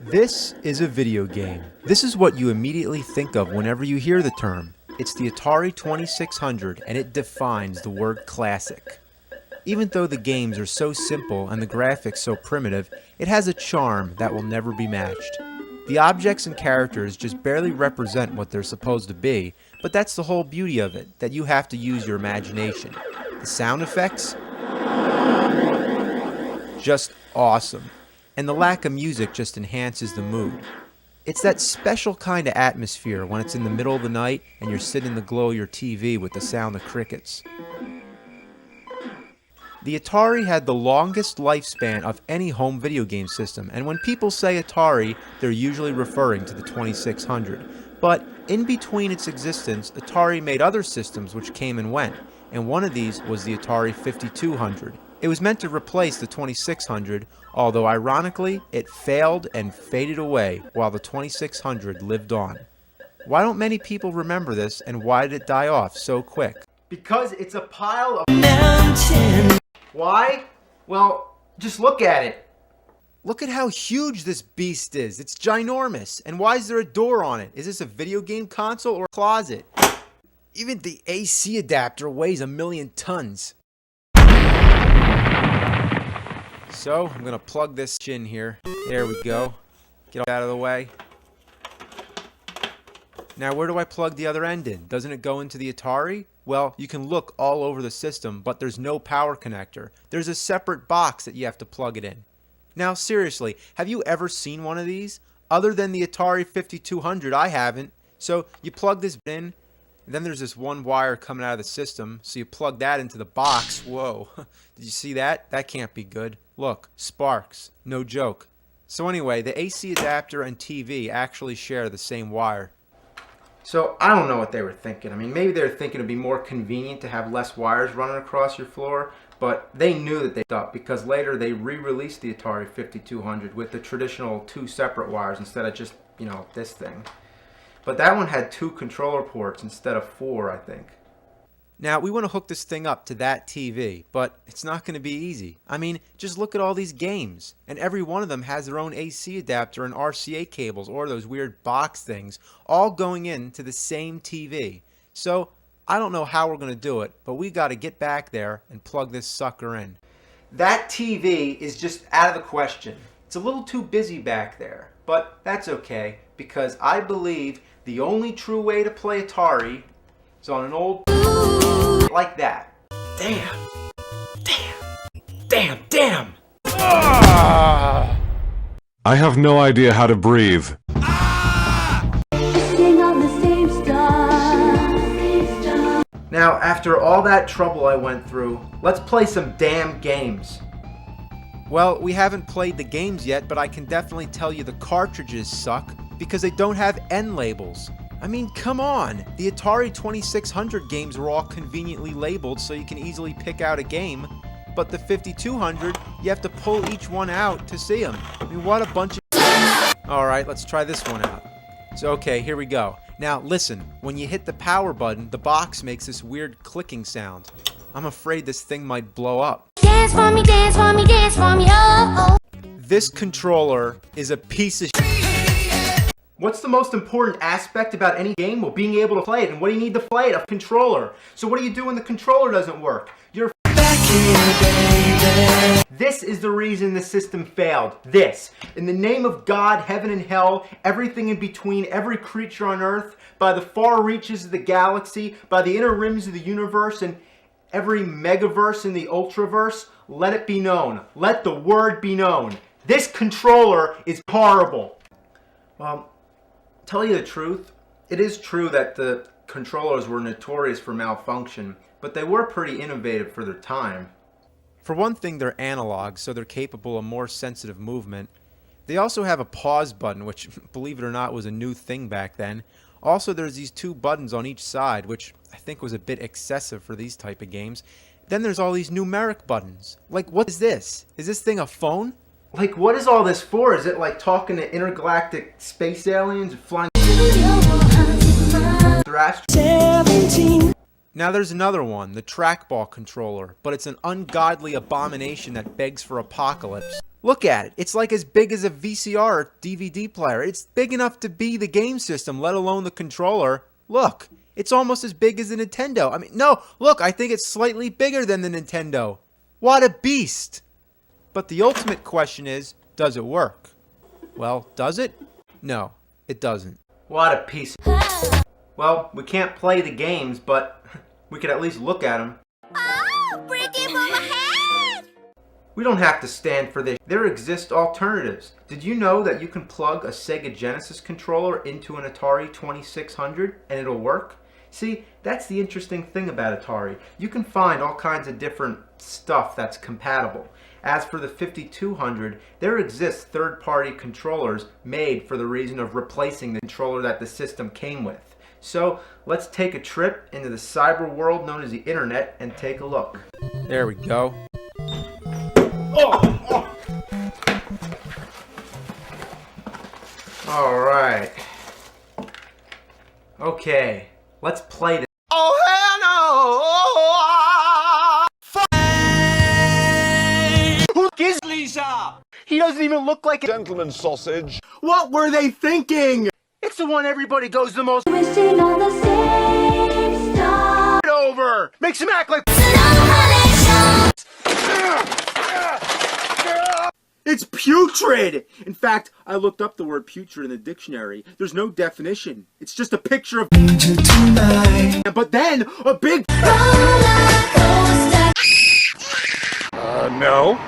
This is a video game. This is what you immediately think of whenever you hear the term. It's the Atari 2600, and it defines the word classic. Even though the games are so simple and the graphics so primitive, it has a charm that will never be matched. The objects and characters just barely represent what they're supposed to be, but that's the whole beauty of it, that you have to use your imagination. The sound effects? Just awesome. And the lack of music just enhances the mood. It's that special kind of atmosphere when it's in the middle of the night and you're sitting in the glow of your TV with the sound of crickets. The Atari had the longest lifespan of any home video game system, and when people say Atari, they're usually referring to the 2600. But in between its existence, Atari made other systems which came and went, and one of these was the Atari 5200. It was meant to replace the 2600, although ironically, it failed and faded away while the 2600 lived on. Why don't many people remember this, and why did it die off so quick? Because it's a pile of mountains. Why? Well, just look at it. Look at how huge this beast is. It's ginormous. And why is there a door on it? Is this a video game console or a closet? Even the AC adapter weighs 1,000,000 tons. So, I'm going to plug this in here. There we go. Get out of the way. Now, where do I plug the other end in? Doesn't it go into the Atari? Well, you can look all over the system, but there's no power connector. There's a separate box that you have to plug it in. Now, seriously, have you ever seen one of these? Other than the Atari 5200, I haven't. So, you plug this in, and then there's this one wire coming out of the system, so you plug that into the box. Whoa, did you see that? That can't be good. Look, sparks. No joke. So anyway, the AC adapter and TV actually share the same wire. So I don't know what they were thinking. I mean, maybe they were thinking it'd be more convenient to have less wires running across your floor, but they knew that they fucked up because later they re-released the Atari 5200 with the traditional 2 separate wires instead of just, this thing. But that one had 2 controller ports instead of 4, I think. Now, we want to hook this thing up to that TV, but it's not going to be easy. I mean, just look at all these games, and every one of them has their own AC adapter and RCA cables, or those weird box things, all going into the same TV. So, I don't know how we're going to do it, but we got to get back there and plug this sucker in. That TV is just out of the question. It's a little too busy back there, but that's okay, because I believe the only true way to play Atari is on an old like that. Damn. I have no idea how to breathe. Now, after all that trouble I went through, let's play some damn games. Well, we haven't played the games yet, but I can definitely tell you the cartridges suck because they don't have end labels. I mean, come on! The Atari 2600 games were all conveniently labeled so you can easily pick out a game, but the 5200, you have to pull each one out to see them. I mean, what a bunch of... Alright, let's try this one out. So, okay, here we go. Now, listen, when you hit the power button, the box makes this weird clicking sound. I'm afraid this thing might blow up. Dance for me, dance for me, dance for me, oh, oh. This controller is a piece of What's the most important aspect about any game? Well, being able to play it. And what do you need to play it? A controller. So what do you do when the controller doesn't work? You're back here, baby. This is the reason the system failed. This. In the name of God, heaven and hell, everything in between, every creature on earth, by the far reaches of the galaxy, by the inner rims of the universe, and every megaverse in the ultraverse, let it be known. Let the word be known. This controller is horrible. Well, tell you the truth, it is true that the controllers were notorious for malfunction, but they were pretty innovative for their time. For one thing, they're analog, so they're capable of more sensitive movement. They also have a pause button, which, believe it or not, was a new thing back then. Also, there's these 2 buttons on each side, which I think was a bit excessive for these type of games. Then there's all these numeric buttons. Like, what is this? Is this thing a phone? Like, what is all this for? Is it like talking to intergalactic space aliens flying through astro? Now there's another one, the trackball controller, but it's an ungodly abomination that begs for apocalypse. Look at it. It's like as big as a VCR or DVD player. It's big enough to be the game system, let alone the controller. Look, it's almost as big as the Nintendo. I mean, no, look, I think it's slightly bigger than the Nintendo. What a beast! But the ultimate question is, does it work? Well, does it? No, it doesn't. What a piece of... Well, we can't play the games, but we could at least look at them. Oh, break it for my head! We don't have to stand for this. There exist alternatives. Did you know that you can plug a Sega Genesis controller into an Atari 2600 and it'll work? See, that's the interesting thing about Atari. You can find all kinds of different stuff that's compatible. As for the 5200, there exist third-party controllers made for the reason of replacing the controller that the system came with. So, let's take a trip into the cyber world known as the internet and take a look. There we go. Alright. Okay, let's play this. Oh hell no! Who is Lisa? He doesn't even look like a Gentleman sausage. What were they thinking? It's the one everybody goes the most Wishing on the same star. over. Makes him act like it's putrid! In fact, I looked up the word putrid in the dictionary. There's no definition. It's just a picture of but then a big No.